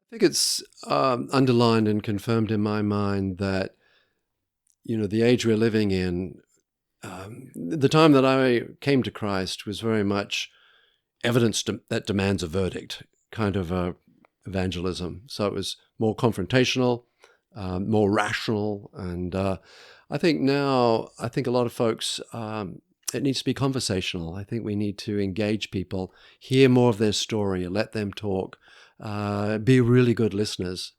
I think it's underlined and confirmed in my mind that, the age we're living in, the time that I came to Christ was very much evidence that demands a verdict, kind of evangelism. So it was more confrontational, more rational. And I think a lot of folks, it needs to be conversational. I think we need to engage people, hear more of their story, let them talk, be really good listeners.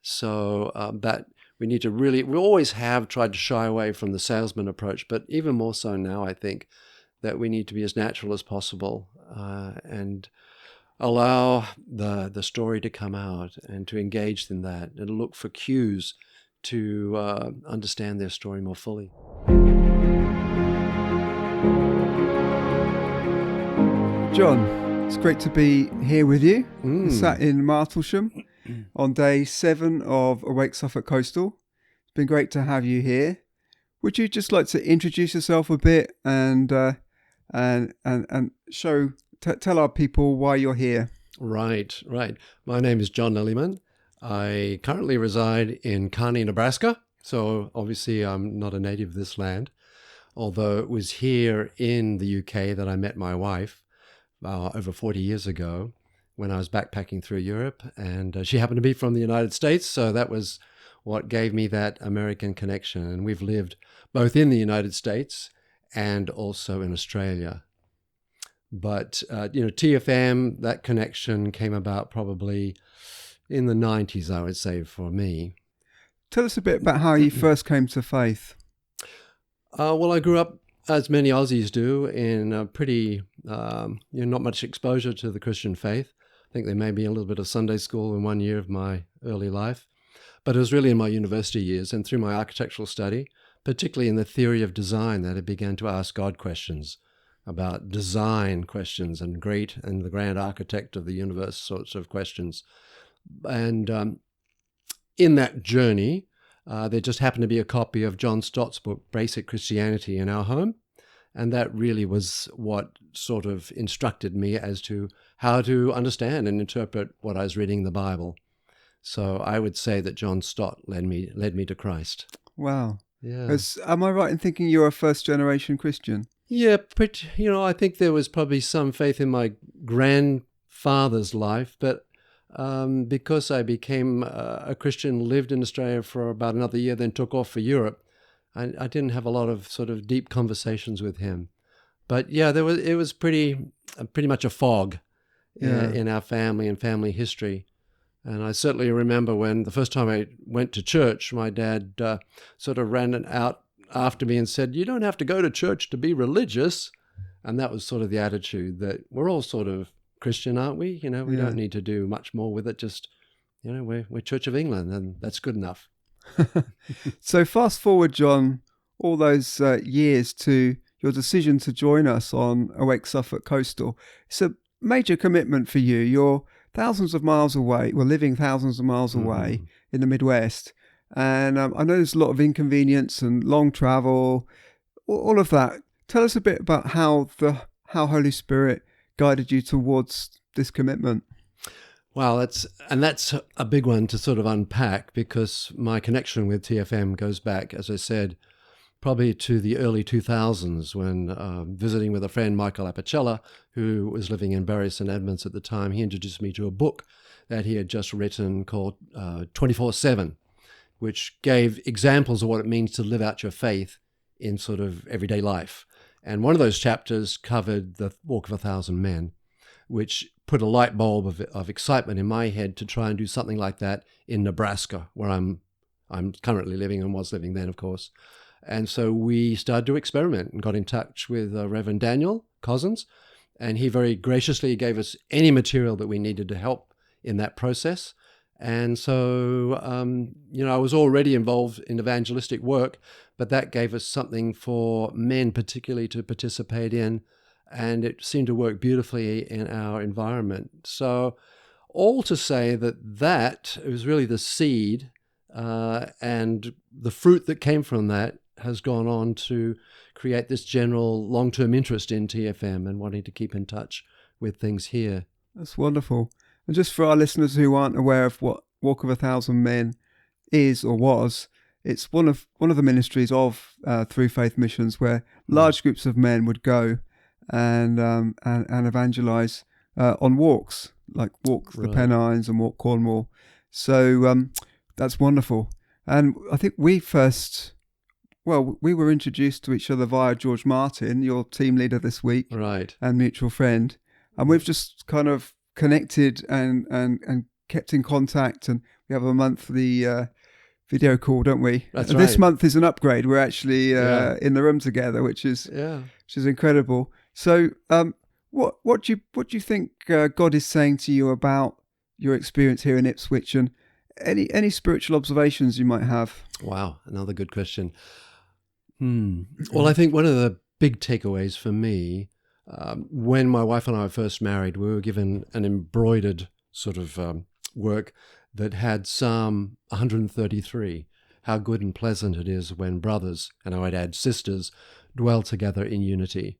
So that we need to we always have tried to shy away from the salesman approach, but even more so now, I think that we need to be as natural as possible and allow the story to come out and to engage in that and look for cues to understand their story more fully. John, it's great to be here with you. We're sat in Martlesham on day 7 of AWAKE Suffolk Coastal. It's been great to have you here. Would you just like to introduce yourself a bit and tell our people why you're here? Right. My name is John Lillyman. I currently reside in Kearney, Nebraska. So obviously I'm not a native of this land, although it was here in the UK that I met my wife over 40 years ago when I was backpacking through Europe. And she happened to be from the United States. So that was what gave me that American connection. And we've lived both in the United States and also in Australia. But, TFM, that connection came about probably in the 90s, I would say, for me. Tell us a bit about how you first came to faith. Well, I grew up, as many Aussies do, in a pretty, not much exposure to the Christian faith. I think there may be a little bit of Sunday school in 1 year of my early life. But it was really in my university years and through my architectural study, particularly in the theory of design, that I began to ask God questions about design questions and the grand architect of the universe sorts of questions. And in that journey, there just happened to be a copy of John Stott's book, Basic Christianity, in our home. And that really was what sort of instructed me as to how to understand and interpret what I was reading in the Bible. So I would say that John Stott led me to Christ. Wow. Yeah. Am I right in thinking you're a first-generation Christian? Yeah, but, I think there was probably some faith in my grandfather's life, but because I became a Christian, lived in Australia for about another year, then took off for Europe, I didn't have a lot of sort of deep conversations with him. But yeah, it was pretty much a fog in our family and family history. And I certainly remember when the first time I went to church, my dad sort of ran out after me and said, "You don't have to go to church to be religious." And that was sort of the attitude that we're all sort of Christian, aren't we? We don't need to do much more with it. Just, we're Church of England, and that's good enough. So fast forward, John, all those years to your decision to join us on AWAKE Suffolk Coastal. It's a major commitment for you. You're thousands of miles away. We're living thousands of miles away in the Midwest. And I know there's a lot of inconvenience and long travel, all of that. Tell us a bit about how Holy Spirit guided you towards this commitment. Well, that's a big one to sort of unpack, because my connection with TFM goes back, as I said, probably to the early 2000s when visiting with a friend, Michael Apicella, who was living in Bury St Edmunds at the time. He introduced me to a book that he had just written called 24/7, which gave examples of what it means to live out your faith in sort of everyday life. And one of those chapters covered the Walk of 1,000 Men, which put a light bulb of excitement in my head to try and do something like that in Nebraska, where I'm currently living and was living then, of course. And so we started to experiment and got in touch with Reverend Daniel Cousins, and he very graciously gave us any material that we needed to help in that process. And so, I was already involved in evangelistic work, but that gave us something for men particularly to participate in, and it seemed to work beautifully in our environment. So all to say that it was really the seed, and the fruit that came from that has gone on to create this general long-term interest in TFM and wanting to keep in touch with things here. That's wonderful. And just for our listeners who aren't aware of what Walk of 1,000 Men is or was, it's one of the ministries of Through Faith Missions, where large groups of men would go and evangelize on walks, like Walk the Pennines and Walk Cornwall. So that's wonderful. And I think we were introduced to each other via George Martin, your team leader this week, right, and mutual friend. And we've just kind of connected and kept in contact. And we have a monthly video call, don't we? That's and right. This month is an upgrade. We're actually in the room together, which is incredible. So, what do you think God is saying to you about your experience here in Ipswich, and any spiritual observations you might have? Wow, another good question. Well, I think one of the big takeaways for me, when my wife and I were first married, we were given an embroidered sort of work that had Psalm 133, how good and pleasant it is when brothers, and I would add sisters, dwell together in unity.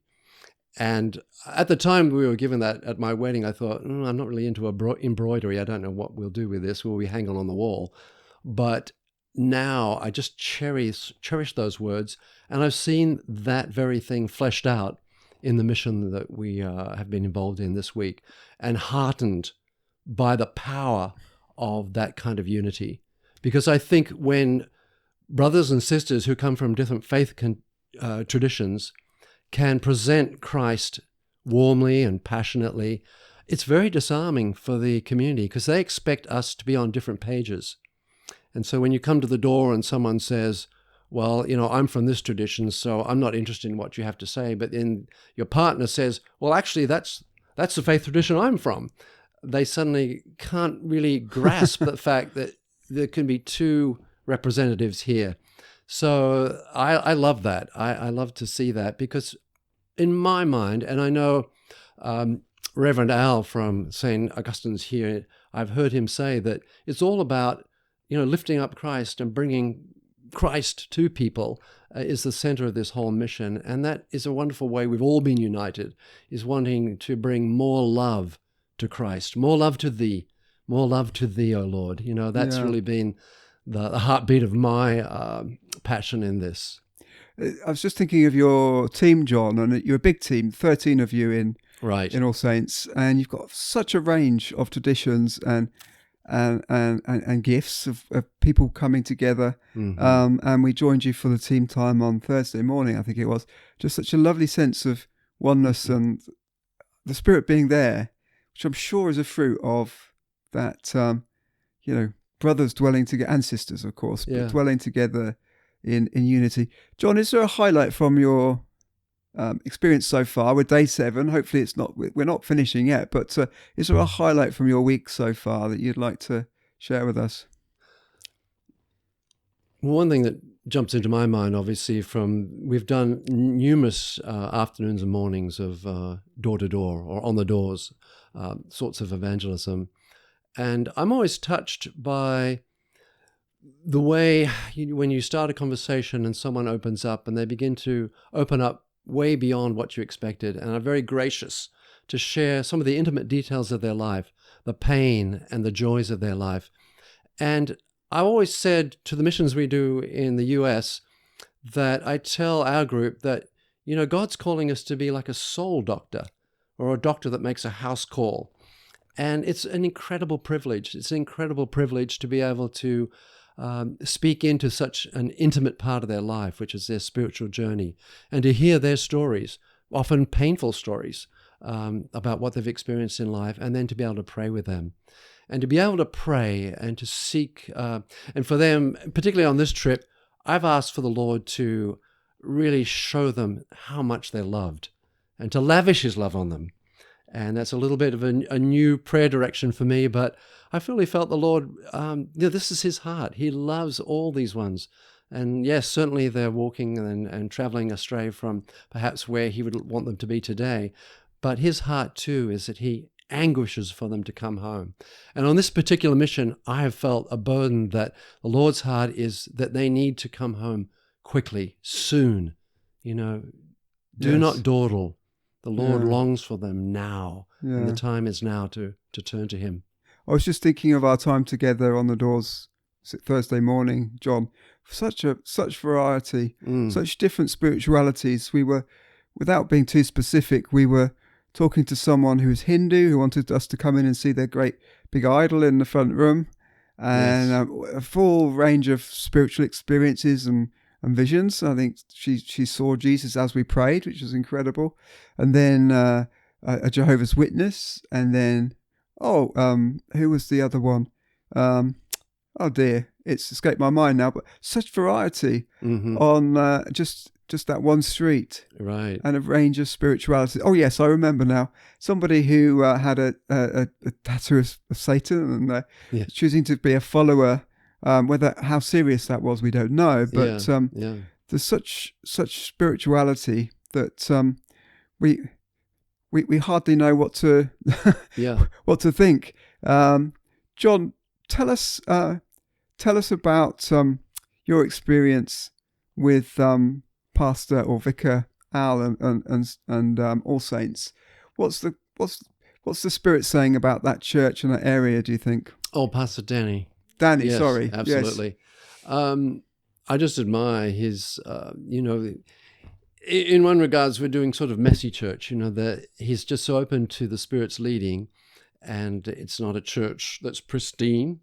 And at the time we were given that at my wedding, I thought, I'm not really into embroidery. I don't know what we'll do with this. Will we hang it on the wall? But now I just cherish those words, and I've seen that very thing fleshed out in the mission that we have been involved in this week, and heartened by the power of that kind of unity. Because I think when brothers and sisters who come from different faith traditions can present Christ warmly and passionately, it's very disarming for the community, because they expect us to be on different pages. And so when you come to the door and someone says, well, I'm from this tradition, so I'm not interested in what you have to say, but then your partner says, well, actually, that's the faith tradition I'm from, they suddenly can't really grasp the fact that there can be two representatives here. So I love that. I love to see that, because in my mind, and I know Reverend Al from St. Augustine's here, I've heard him say that it's all about lifting up Christ and bringing Christ to people is the center of this whole mission. And that is a wonderful way we've all been united, is wanting to bring more love to Christ, more love to thee, O Lord. That's really been the heartbeat of my passion in this. I was just thinking of your team, John, and you're a big team, 13 of you in All Saints, and you've got such a range of traditions and gifts of people coming together. And we joined you for the team time on Thursday morning, I think it was. Just such a lovely sense of oneness and the Spirit being there, which I'm sure is a fruit of that, brothers dwelling together, and sisters, of course, but dwelling together in unity. John, is there a highlight from your experience so far? We're day 7. Hopefully we're not finishing yet, but is there a highlight from your week so far that you'd like to share with us? Well, one thing that jumps into my mind, obviously, we've done numerous afternoons and mornings of door to door or on the doors sorts of evangelism. And I'm always touched by the way when you start a conversation and someone opens up and they begin to open up way beyond what you expected and are very gracious to share some of the intimate details of their life, the pain and the joys of their life. And I always said to the missions we do in the US that I tell our group that, God's calling us to be like a soul doctor, or a doctor that makes a house call. And it's an incredible privilege. It's an incredible privilege to be able to speak into such an intimate part of their life, which is their spiritual journey, and to hear their stories, often painful stories, about what they've experienced in life, and then to be able to pray with them. And to be able to pray and to seek, and for them, particularly on this trip, I've asked for the Lord to really show them how much they're loved and to lavish his love on them. And that's a little bit of a new prayer direction for me, but I fully felt the Lord, this is his heart. He loves all these ones. And yes, certainly they're walking and traveling astray from perhaps where he would want them to be today. But his heart too is that he anguishes for them to come home. And on this particular mission, I have felt a burden that the Lord's heart is that they need to come home quickly, soon. Do not dawdle. The Lord longs for them now, and the time is now to turn to him. I was just thinking of our time together on the doors Thursday morning, John. Such variety, such different spiritualities. We were, without being too specific, we were talking to someone who was Hindu, who wanted us to come in and see their great big idol in the front room, and a full range of spiritual experiences and visions. I think she saw Jesus as we prayed, which was incredible. And then a Jehovah's Witness, and then who was the other one? Oh dear, it's escaped my mind now. But such variety on just that one street, right? And a range of spirituality. Oh yes, I remember now. Somebody who had a tattoo of Satan and choosing to be a follower. Whether how serious that was, we don't know. But there's such spirituality that we hardly know what to what to think. John, tell us about your experience with Pastor or Vicar Al and All Saints. What's the Spirit saying about that church and that area, do you think? Oh, Pastor Danny. Yes, sorry. Absolutely. Yes. I just admire his, in one regards, we're doing sort of messy church, that he's just so open to the Spirit's leading, and it's not a church that's pristine,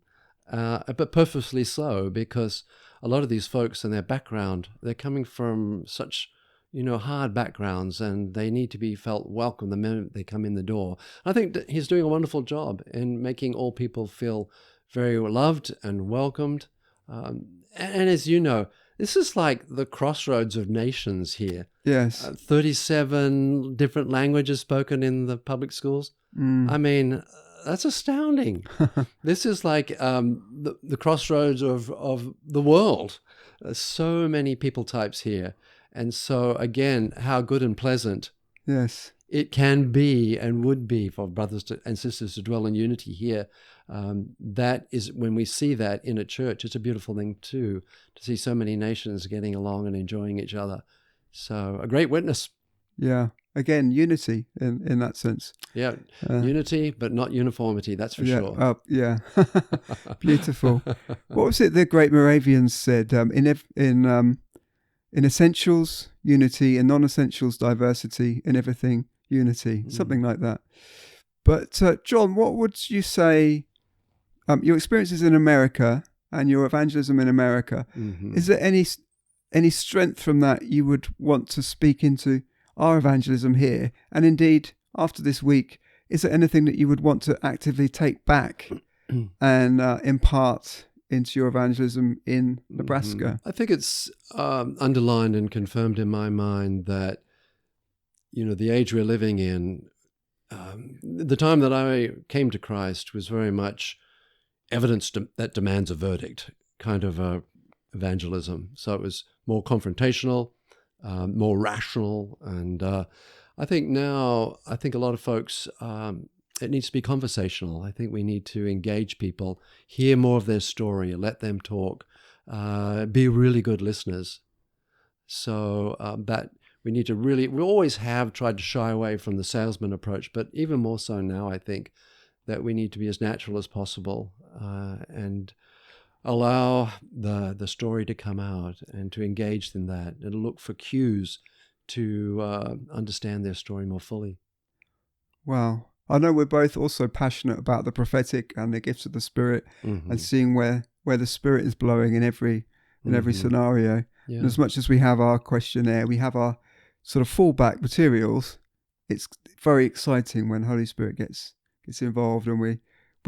but purposely so, because a lot of these folks and their background, they're coming from such, hard backgrounds, and they need to be felt welcome the minute they come in the door. I think that he's doing a wonderful job in making all people feel very loved and welcomed. And as you know, this is like the crossroads of nations here. Yes. 37 different languages spoken in the public schools. I mean, that's astounding. This is like the crossroads of the world. There's so many people types here. And so, again, how good and pleasant it can be and would be for brothers and sisters to dwell in unity here. That is, when we see that in a church, it's a beautiful thing too, to see so many nations getting along and enjoying each other. So a great witness. Yeah. Again, unity in that sense. Yeah. Unity, but not uniformity. That's for sure. Yeah. Beautiful. What was it the great Moravians said? In essentials, unity. In non-essentials, diversity. In everything, unity. Something like that. But John, what would you say, your experiences in America and your evangelism in America, is there any strength from that you would want to speak into our evangelism here? And indeed, after this week, is there anything that you would want to actively take back and impart into your evangelism in Nebraska? I think it's underlined and confirmed in my mind that, the age we're living in, the time that I came to Christ was very much evidence that demands a verdict kind of evangelism. So it was more confrontational, more rational. And I think now, a lot of folks, it needs to be conversational. I think we need to engage people, hear more of their story, let them talk, be really good listeners. So that we need to we always have tried to shy away from the salesman approach, but even more so now, I think that we need to be as natural as possible and allow the story to come out and to engage in that and look for cues to understand their story more fully. Wow. I know we're both also passionate about the prophetic and the gifts of the Spirit and seeing where the Spirit is blowing in every scenario. Yeah. And as much as we have our questionnaire, we have our sort of fallback materials. It's very exciting when Holy Spirit gets involved and we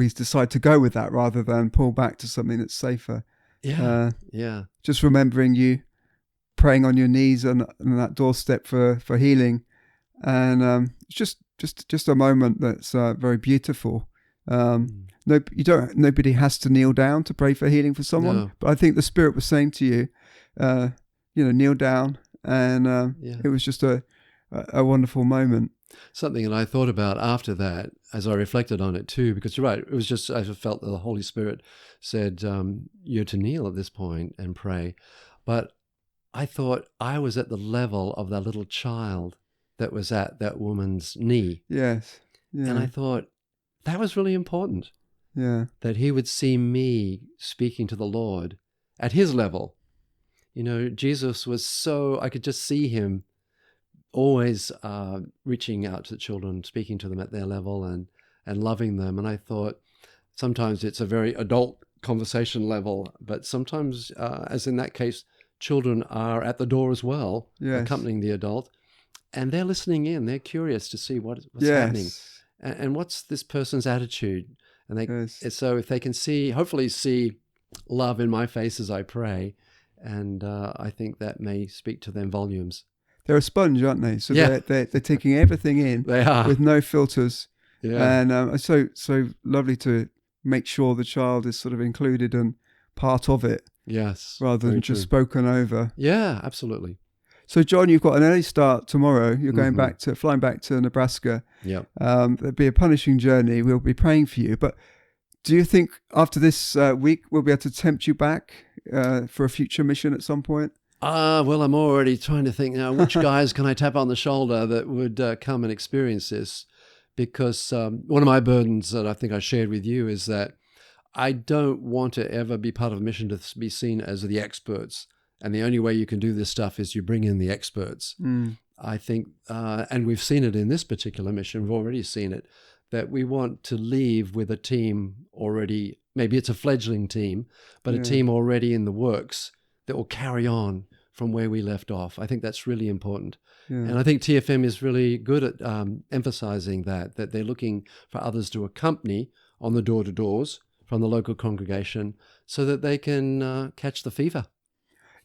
decide to go with that rather than pull back to something that's safer. Yeah. Just remembering you praying on your knees on that doorstep for healing, and it's just a moment that's very beautiful. Nobody has to kneel down to pray for healing for someone, but I think the Spirit was saying to you, kneel down, and it was just a wonderful moment. Something that I thought about after that, as I reflected on it too, because you're right, it was just, I felt that the Holy Spirit said, you're to kneel at this point and pray. But I thought I was at the level of that little child that was at that woman's knee. Yes. Yeah. And I thought that was really important. Yeah. that he would see me speaking to the Lord at his level. You know, Jesus was so, I could just see him always reaching out to the children, speaking to them at their level and loving them. And I thought sometimes it's a very adult conversation level, but sometimes, as in that case, children are at the door as well, Yes. accompanying the adult, and they're listening in. They're curious to see what's Yes. happening and what's this person's attitude. And so if they can hopefully see love in my face as I pray, and I think that may speak to them volumes. They're a sponge, aren't they? So Yeah. they're taking everything in They are. with no filters. Yeah. And it's so lovely to make sure the child is sort of included and part of it. Yes. Rather than very just true. spoken over. Yeah, absolutely. So, John, you've got an early start tomorrow. You're going flying back to Nebraska. Yeah. It'll be a punishing journey. We'll be praying for you. But do you think after this week we'll be able to tempt you back for a future mission at some point? Well, I'm already trying to think now, which guys can I tap on the shoulder that would come and experience this? Because one of my burdens that I think I shared with you is that I don't want to ever be part of a mission to be seen as the experts. And the only way you can do this stuff is you bring in the experts. I think, and we've seen it in this particular mission, we've already seen it, that we want to leave with a team already, maybe it's a fledgling team, but a team already in the works that will carry on from where we left off. I think that's really important. Yeah. And I think TFM is really good at emphasizing that they're looking for others to accompany on the door-to-doors from the local congregation so that they can catch the fever.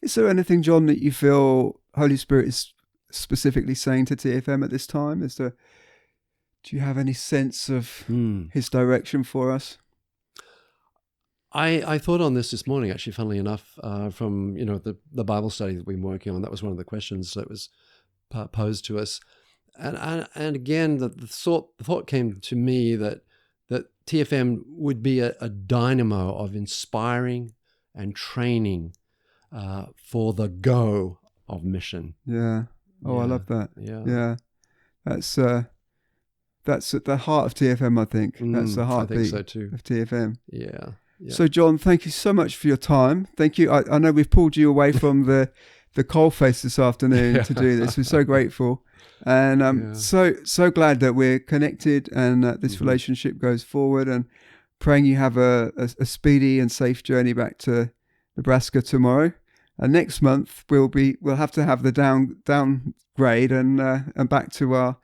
Is there anything, John, that you feel Holy Spirit is specifically saying to TFM at this time? Do you have any sense of his direction for us? I thought on this morning, actually, funnily enough, from the Bible study that we've been working on. That was one of the questions that was posed to us, and again, the thought came to me that TFM would be a dynamo of inspiring and training for the go of mission. Yeah. Oh, yeah. I love that. Yeah. Yeah. That's at the heart of TFM, I think. That's the heartbeat I think so too. of TFM. Yeah. Yeah. So, John, thank you so much for your time. Thank you. I know we've pulled you away from the coalface this afternoon to do this. We're so grateful. And I'm so glad that we're connected and that this relationship goes forward, and praying you have a speedy and safe journey back to Nebraska tomorrow. And next month we'll have to have the downgrade and back to our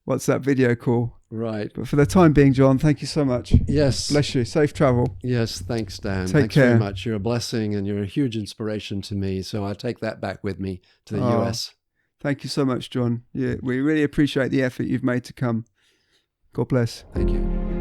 WhatsApp video call. Right. But for the time being, John, thank you so much. Yes. Bless you. Safe travel. Yes. Thanks, Dan. Thanks care. Very much. You're a blessing and you're a huge inspiration to me. So I take that back with me to the US. Thank you so much, John. Yeah, we really appreciate the effort you've made to come. God bless. Thank you.